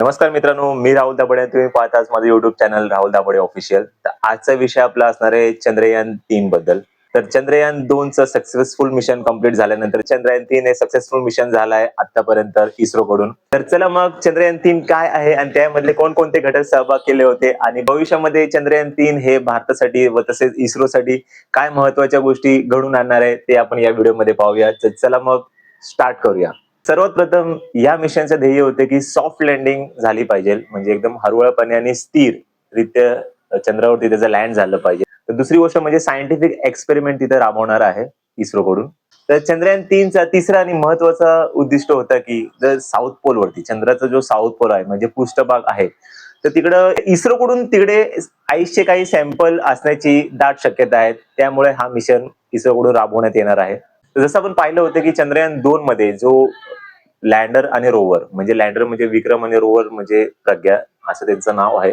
नमस्कार मित्रांनो, मी राहुल दाभाडे. तुम्ही पाहताच माझं YouTube channel Rahul Dabhade official. तर आजचा विषय आपला असणार आहे चंद्रयान 3 बद्दल. तर चंद्रयान 2चं सक्सेसफुल मिशन कंप्लीट झाल्यानंतर चंद्रयान 3 हे सक्सेसफुल मिशन झालाय आतापर्यंत इस्रो कडून. तर चला मग चंद्रयान 3 काय आहे आणि त्यामधले कोणकोणते घटक सहभाग केले होते आणि भविष्यामध्ये चंद्रयान 3 हे भारतासाठी व तसेच इस्रोसाठी काय महत्वाच्या गोष्टी घडून आणणार आहे ते आपण या व्हिडिओमध्ये पाहूया. तर चला मग स्टार्ट करूया. सर्वात प्रथम या मिशनचं ध्येय होते की सॉफ्ट लँडिंग झाली पाहिजे, म्हणजे एकदम हळूवारपणे आणि स्थिररित्या चंद्रावरती त्याचं लँड झालं पाहिजे. तर दुसरी गोष्ट म्हणजे सायंटिफिक एक्सपेरिमेंट तिथे राबवणार आहे इस्रो कडून. तर चंद्रयान 3चा तिसरा आणि महत्वाचा उद्दिष्ट होता की जर साऊथ पोल वरती, चंद्राचा जो साऊथ पोल आहे म्हणजे पृष्ठभाग आहे, तर तिकडं इस्रो कडून तिकडे आईसचे काही सॅम्पल असण्याची दाट शक्यता आहे. त्यामुळे हा मिशन इस्रो कडून राबवण्यात येणार आहे. जसं आपण पाहिलं होतं की चंद्रयान 2 मध्ये जो लँडर आणि रोवर, म्हणजे लँडर म्हणजे विक्रम आणि रोवर म्हणजे प्रज्ञा, असं त्यांचं नाव आहे.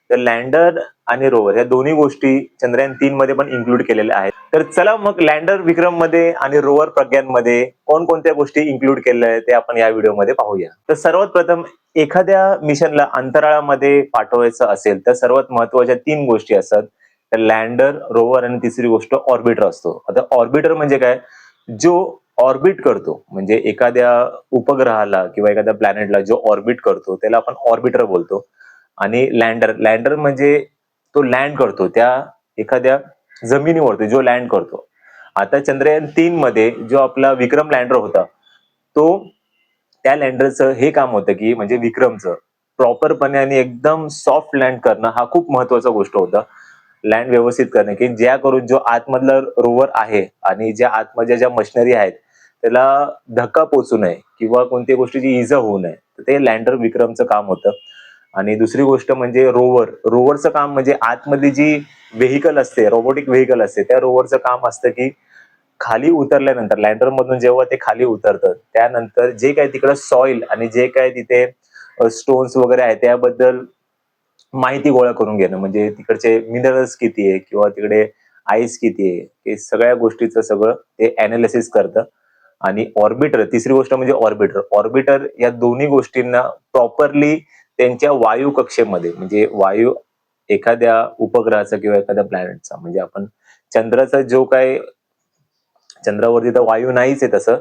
तर लँडर आणि रोवर या दोन्ही गोष्टी चंद्रयान 3 मध्ये पण इन्क्लूड केलेल्या आहेत. तर चला मग लँडर विक्रम मध्ये आणि रोवर प्रज्ञानमध्ये कोणकोणत्या गोष्टी इन्क्लूड केलेल्या आहेत ते आपण या व्हिडिओमध्ये पाहूया. तर सर्वात प्रथम एखाद्या मिशनला अंतराळामध्ये पाठवायचं असेल तर सर्वात महत्वाच्या 3 गोष्टी असतात. तर लँडर, रोवर आणि तिसरी गोष्ट ऑर्बिटर असतो. आता ऑर्बिटर म्हणजे काय? जो ऑर्बिट करतो, म्हणजे एखाद्या उपग्रहाला किंवा एखाद्या प्लॅनेटला जो ऑर्बिट करतो त्याला आपण ऑर्बिटर बोलतो. आणि लँडर लँडर म्हणजे तो लँड करतो त्या एखाद्या जमिनीवरती, जो लँड करतो. आता चंद्रयान 3 मध्ये जो आपला विक्रम लँडर होता, तो त्या लँडरचं हे काम होतं की म्हणजे विक्रमचं प्रॉपरपणे आणि एकदम सॉफ्ट लँड करणं हा खूप महत्वाचा गोष्ट होता. लँड व्यवस्थित करणे की ज्या करून जो आतमधला रोवर आहे आणि ज्या आतमध्ये ज्या मशिनरी आहेत त्याला धक्का पोचू नये किंवा कोणत्या गोष्टीची इजा होऊ नये, तर ते लँडर विक्रमचं काम होतं. आणि दुसरी गोष्ट म्हणजे रोवरचं काम म्हणजे आतमध्ये जी व्हेकल असते, रोबोटिक व्हेकल असते, त्या रोवरचं काम असतं की खाली उतरल्यानंतर लँडर मधून जेव्हा ते खाली उतरतं त्यानंतर जे काही तिकडे सॉइल आणि जे काही तिथे स्टोन्स वगैरे आहे त्याबद्दल माहिती गोळा करून घेणं, म्हणजे तिकडचे मिनरल्स किती आहे किंवा तिकडे आईस किती आहे, हे सगळ्या गोष्टीचं सगळं ते अनालिसिस करतं. आणि ऑर्बिटर, तिसरी गोष्ट म्हणजे ऑर्बिटर ऑर्बिटर या दोन्ही गोष्टींना प्रॉपरली त्यांच्या वायू कक्षेमध्ये, म्हणजे वायू एखाद्या उपग्रहाचा किंवा एखाद्या प्लॅनेटचा, म्हणजे आपण चंद्राचा जो काय, चंद्रावरती तर वायू नाहीच आहे तसं,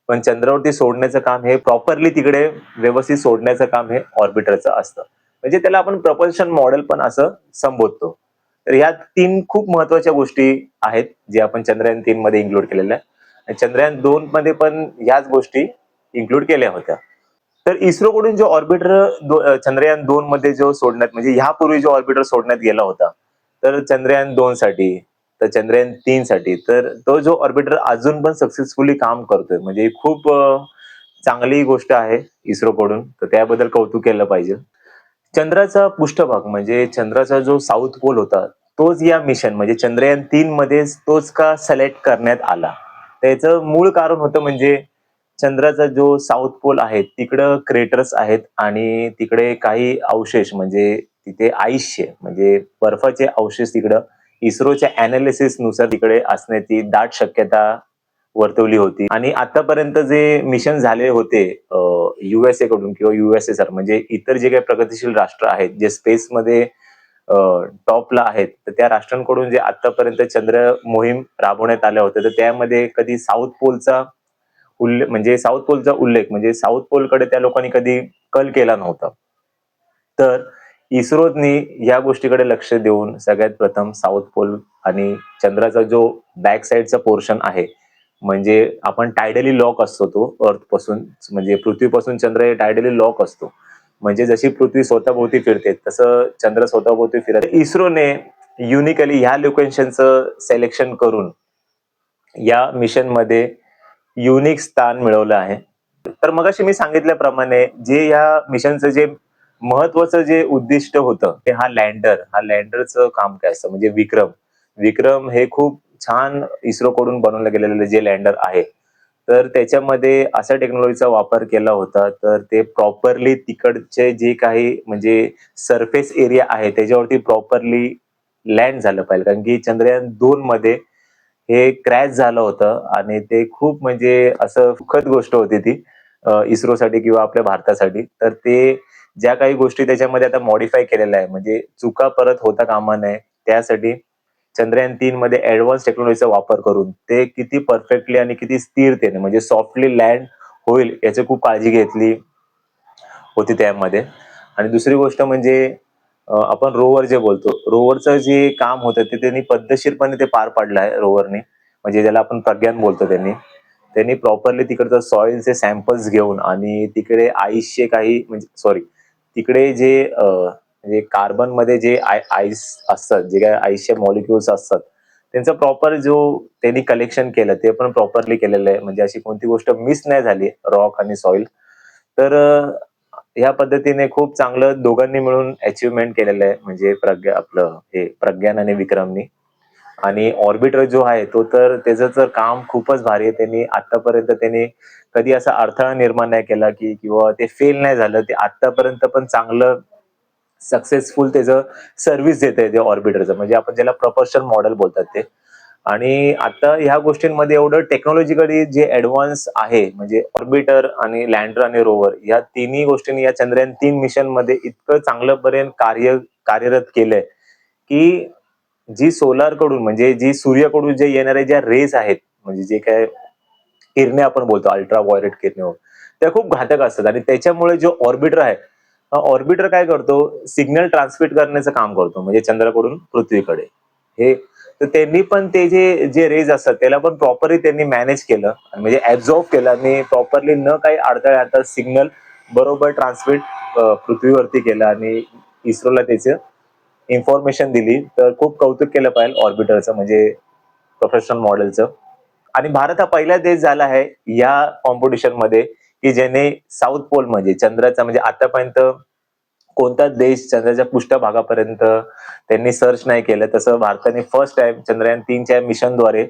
पण चंद्रावरती सोडण्याचं काम हे प्रॉपरली तिकडे व्यवस्थित सोडण्याचं काम हे ऑर्बिटरचं असतं. म्हणजे त्याला आपण प्रपल्शन मॉडेल पण असं संबोधतो. तर ह्या 3 खूप महत्वाच्या गोष्टी आहेत जे आपण चंद्रयान 3 मध्ये इन्क्लूड केलेल्या आहेत. आणि चंद्रयान 2 मध्ये पण ह्याच गोष्टी इन्क्लूड केल्या होत्या. तर इस्रो कडून जो ऑर्बिटर चंद्रयान 2 मध्ये जो सोडण्यात, म्हणजे ह्यापूर्वी जो ऑर्बिटर सोडण्यात गेला होता, तर चंद्रयान 2 साठी, तर चंद्रयान 3 साठी, तर तो जो ऑर्बिटर अजून पण सक्सेसफुली काम करतोय, म्हणजे खूप चांगली गोष्ट आहे इस्रो कडून, तर त्याबद्दल कौतुक केलं पाहिजे. चंद्राचा पृष्ठभाग म्हणजे चंद्राचा जो साऊथ पोल होता, तोच या मिशन म्हणजे चंद्रयान 3 मध्येच तोच का सिलेक्ट करण्यात आला. त्याचं मूळ कारण होतं म्हणजे चंद्राचा जो साऊथ पोल आहे तिकडं क्रेटर्स आहेत आणि तिकडे काही अवशेष, म्हणजे तिथे आईसचे म्हणजे बर्फाचे अवशेष तिकडं इस्रोच्या अनालिसिस नुसार तिकडे असण्याची दाट शक्यता वर्तवली होती. आणि आतापर्यंत जे मिशन झाले होते युएसए कडून किंवा युएसएसआर, म्हणजे इतर जे काही प्रगतीशील राष्ट्र आहेत जे स्पेसमध्ये टॉपला आहेत, तर त्या राष्ट्रांकडून जे आतापर्यंत चंद्र मोहीम राबवण्यात आल्या होत्या, तर त्यामध्ये कधी साऊथ पोलचा उल्लेख म्हणजे साऊथ पोलकडे त्या लोकांनी कधी कल केला नव्हता. तर इस्रोनी या गोष्टीकडे लक्ष देऊन सगळ्यात प्रथम साऊथ पोल आणि चंद्राचा जो बॅक साइडचा पोर्शन आहे, म्हणजे आपण टायडली लॉक असतो तो अर्थ पासून, म्हणजे पृथ्वीपासून चंद्र हे टायडली लॉक असतो. म्हणजे जशी पृथ्वी स्वतःभोवती फिरते तसं चंद्र स्वतःभोवती फिरत. इस्रोने युनिकली ह्या लोकेशनचं सिलेक्शन करून या मिशन मध्ये युनिक स्थान मिळवलं आहे. तर मगाशी मी सांगितल्याप्रमाणे जे या मिशनचं जे महत्वाचं जे उद्दिष्ट होतं ते हा लँडरचं काम काय असतं, म्हणजे विक्रम विक्रम हे खूप छान इस्रो कडून बनवलं गेलेलं जे लँडर आहे, तर त्याच्यामध्ये अशा टेक्नॉलॉजीचा वापर केला होता तर ते प्रॉपरली तिकडचे जे काही म्हणजे सरफेस एरिया आहे त्याच्यावरती प्रॉपरली लँड झालं पाहिजे. कारण की चंद्रयान 2 मध्ये हे क्रॅश झालं होतं आणि ते खूप म्हणजे असं सुखद गोष्ट होती ती इस्रोसाठी किंवा आपल्या भारतासाठी. तर ते ज्या काही गोष्टी त्याच्यामध्ये आता मॉडिफाय केलेल्या आहे, म्हणजे चुका परत होता कामा नये, त्यासाठी चंद्रयान 3 मध्ये ऍडव्हान्स टेक्नॉलॉजीचा वापर करून ते किती परफेक्टली आणि किती स्थिरतेने म्हणजे सॉफ्टली लँड होईल याची खूप काळजी घेतली होती त्यामध्ये. आणि दुसरी गोष्ट म्हणजे आपण रोवर जे बोलतो, रोवरचं जे काम होतं ते त्यांनी पद्धतशीरपणे ते पार पाडलं आहे रोवरने, म्हणजे ज्याला आपण प्रज्ञान बोलतो. त्यांनी त्यांनी प्रॉपरली तिकडचं सॉइलचे सॅम्पल्स घेऊन आणि तिकडे आईसचे काही म्हणजे सॉरी तिकडे जे म्हणजे कार्बन मध्ये जे आईस असतात, जे काय आईसचे मॉलिक्युल्स असतात, त्यांचं प्रॉपर जो त्यांनी कलेक्शन केलं ते पण प्रॉपरली केलेलं आहे, म्हणजे अशी कोणती गोष्ट मिस नाही झाली रॉक आणि सॉइल. तर ह्या पद्धतीने खूप चांगलं दोघांनी मिळून अचिव्हमेंट केलेलं आहे, म्हणजे आपलं हे प्रज्ञान आणि विक्रमनी. आणि ऑर्बिटर जो आहे तो तर त्याचं तर काम खूपच भारी आहे. त्यांनी आतापर्यंत त्यांनी कधी असा अडथळा निर्माण नाही केला की किंवा ते फेल नाही झालं. ते आतापर्यंत पण चांगलं सक्सेसफुल त्याचं सर्व्हिस देत आहे ते ऑर्बिटरचं, म्हणजे आपण ज्याला प्रपोर्शन मॉडेल बोलतात ते. आणि आता ह्या गोष्टींमध्ये एवढं टेक्नॉलॉजिकली जे ऍडव्हान्स आहे, म्हणजे ऑर्बिटर आणि लँडर आणि रोवर या तिन्ही गोष्टींनी या चंद्रयान 3 मिशन मध्ये इतकं चांगलंपर्यंत कार्यरत केलंय की जी सोलार कडून म्हणजे जी सूर्याकडून जे येणारे ज्या रेस आहेत, म्हणजे जे काय किरणे आपण बोलतो अल्ट्रा व्हायोलेट किरणे, त्या खूप घातक असतात. आणि त्याच्यामुळे जो ऑर्बिटर आहे, ऑर्बिटर काय करतो, सिग्नल ट्रान्समिट करण्याचं काम करतो, म्हणजे चंद्राकडून पृथ्वीकडे. हे तर त्यांनी पण ते जे जे रेज असतात त्याला पण प्रॉपरली त्यांनी मॅनेज केलं आणि म्हणजे ऍब्झॉर्ब केलं आणि प्रॉपरली न काही अडथळे आता सिग्नल बरोबर ट्रान्समिट पृथ्वीवरती केलं आणि इस्रोला त्याचं इन्फॉर्मेशन दिली. तर खूप कौतुक केलं पाहिजे ऑर्बिटरचं, म्हणजे प्रोफेशनल मॉडेलचं. आणि भारत हा पहिला देश झाला आहे या कॉम्पिटिशन मध्ये की ज्याने साऊथ पोल म्हणजे चंद्राचा म्हणजे आतापर्यंत कोणताच देश चंद्राच्या पृष्ठभागापर्यंत त्यांनी सर्च नाही केलं, तसं भारताने फर्स्ट टाइम चंद्रयान 3च्या मिशनद्वारे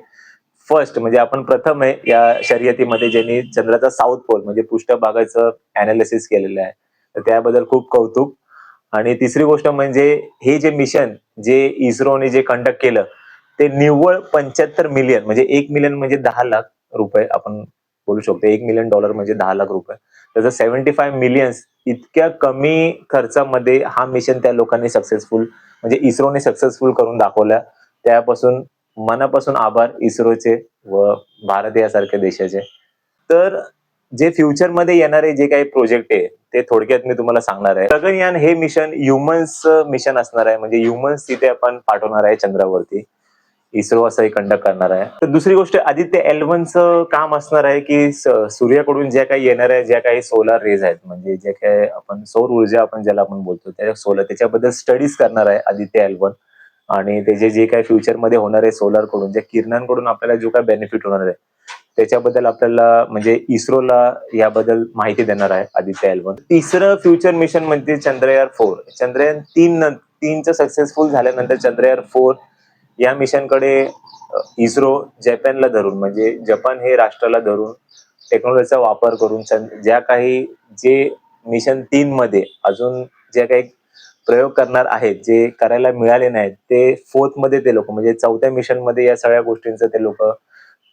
फर्स्ट म्हणजे आपण प्रथम आहे या शर्यतीमध्ये ज्यांनी चंद्राचा साऊथ पोल म्हणजे पृष्ठभागाचं अनालिसिस केलेलं आहे. तर त्याबद्दल खूप कौतुक. आणि तिसरी गोष्ट म्हणजे हे जे मिशन जे इस्रोने जे कंडक्ट केलं ते निव्वळ 75 मिलियन म्हणजे 1 मिलियन म्हणजे 10 लाख रुपये आपण बोलू शकतो. $1 मिलियन म्हणजे 10 लाख रुपये. त्याचं 75 मिलियन्स इतक्या कमी खर्चामध्ये हा मिशन त्या लोकांनी सक्सेसफुल म्हणजे इस्रोने सक्सेसफुल करून दाखवला. त्यापासून मनापासून आभार इस्रोचे व भारत यासारख्या देशाचे. तर जे फ्युचरमध्ये येणारे जे काही प्रोजेक्ट आहे ते थोडक्यात मी तुम्हाला सांगणार आहे. गगनयान हे मिशन ह्युमन्स मिशन असणार आहे, म्हणजे ह्युमन्स तिथे आपण पाठवणार आहे चंद्रावरती. इस्रो असं कंडक्ट करणार आहे. तर दुसरी गोष्ट आदित्य L1चं काम असणार आहे की सूर्याकडून ज्या काही येणाऱ्या ज्या काही सोलार रेज आहेत, म्हणजे जे काही आपण सौर ऊर्जा आपण ज्याला आपण बोलतो त्या सोलर त्याच्याबद्दल स्टडीज करणार आहे आदित्य L1. आणि त्याचे जे काही फ्युचरमध्ये होणार आहे सोलार कडून ज्या किरणांकडून आपल्याला जो काही बेनिफिट होणार आहे त्याच्याबद्दल आपल्याला म्हणजे इस्रोला याबद्दल माहिती देणार आहे आदित्य L1. तिसरं फ्युचर मिशन म्हणजे चंद्रयान 4. चंद्रयान 3चं सक्सेसफुल झाल्यानंतर चंद्रयान 4 या मिशनकडे इस्रो जपानला धरून म्हणजे जपान हे राष्ट्राला धरून टेक्नॉलॉजीचा वापर करून ज्या काही जे मिशन 3 मध्ये अजून ज्या काही प्रयोग करणार आहेत जे करायला मिळाले नाहीत ते 4th मध्ये ते लोक म्हणजे 4थ्या मिशन मध्ये या सगळ्या गोष्टींचं ते लोक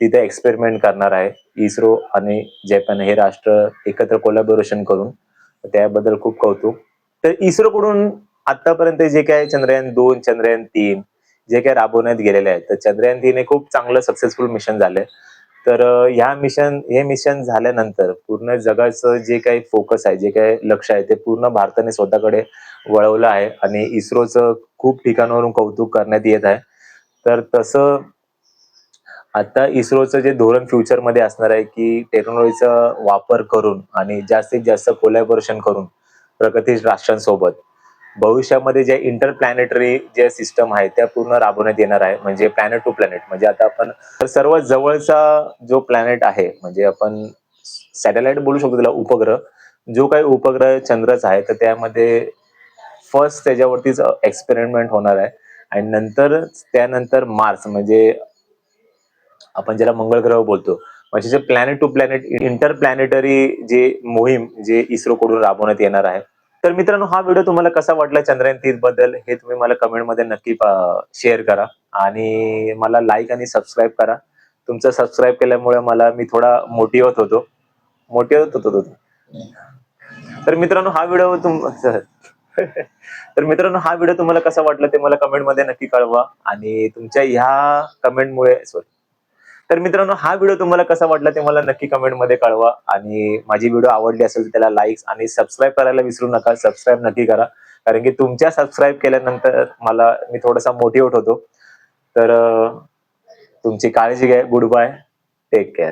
तिथे एक्सपेरिमेंट करणार आहे. इस्रो आणि जपान हे राष्ट्र एकत्र कोलॅबोरेशन करून. त्याबद्दल खूप कौतुक. तर इस्रो कडून आतापर्यंत जे काय चंद्रयान 2 चंद्रयान 3 जे काही राबवण्यात गेलेले आहेत, तर चंद्रयान 3 हे खूप चांगलं सक्सेसफुल मिशन झालंय. तर हे मिशन झाल्यानंतर पूर्ण जगाचं जे काही फोकस आहे जे काही लक्ष आहे ते पूर्ण भारताने स्वतःकडे वळवलं आहे आणि इस्रोचं खूप ठिकाणावरून कौतुक करण्यात येत आहे. तर तसं आता इस्रोचं जे धोरण फ्युचरमध्ये असणार आहे की टेक्नॉलॉजीचा वापर करून आणि जास्तीत जास्त कोलॅबोरेशन करून प्रगतीशील राष्ट्रांसोबत भविष्यामध्ये ज्या इंटरप्लॅनेटरी ज्या सिस्टम आहेत त्या पूर्ण राबवण्यात येणार आहे. म्हणजे प्लॅनेट टू प्लॅनेट म्हणजे आता आपण सर्वात जवळचा जो प्लॅनेट आहे म्हणजे आपण सॅटेलाइट बोलू शकतो त्याला, उपग्रह. जो काही उपग्रह चंद्राचा आहे तर त्यामध्ये फर्स्ट त्याच्यावरतीच एक्सपेरिमेंट होणार आहे. आणि त्यानंतर मार्स म्हणजे आपण ज्याला मंगळ ग्रह बोलतो, म्हणजे जे प्लॅनेट टू प्लॅनेट इंटरप्लॅनेटरी जे मोहीम जे इस्रो कडून राबवण्यात येणार आहे. तर मित्रांनो हा व्हिडिओ तुम्हाला कसा वाटला चंद्रयान 3 बद्दल हे तुम्ही मला कमेंटमध्ये नक्की शेअर करा आणि मला लाईक आणि सबस्क्राईब करा. तुमचं सबस्क्राईब केल्यामुळे मी थोडा मोटिवेट होतो. तर मित्रांनो हा व्हिडिओ तर मित्रांनो हा व्हिडिओ तुम्हाला कसा वाटला ते मला कमेंट मध्ये नक्की कळवा. आणि तुमच्या ह्या कमेंटमुळे तर मित्रांनो हा व्हिडिओ तुम्हाला कसा वाटला ते मला नक्की कमेंट मध्ये कळवा. आणि माझी व्हिडिओ आवडली असेल तर त्याला लाईक्स आणि सबस्क्राईब करायला विसरू नका. सबस्क्राईब नक्की करा, कारण की तुमच्या सबस्क्राईब केल्यानंतर मी थोडासा मोटिवेट होतो. तर तुमची काळजी घ्या. Good bye. Take care.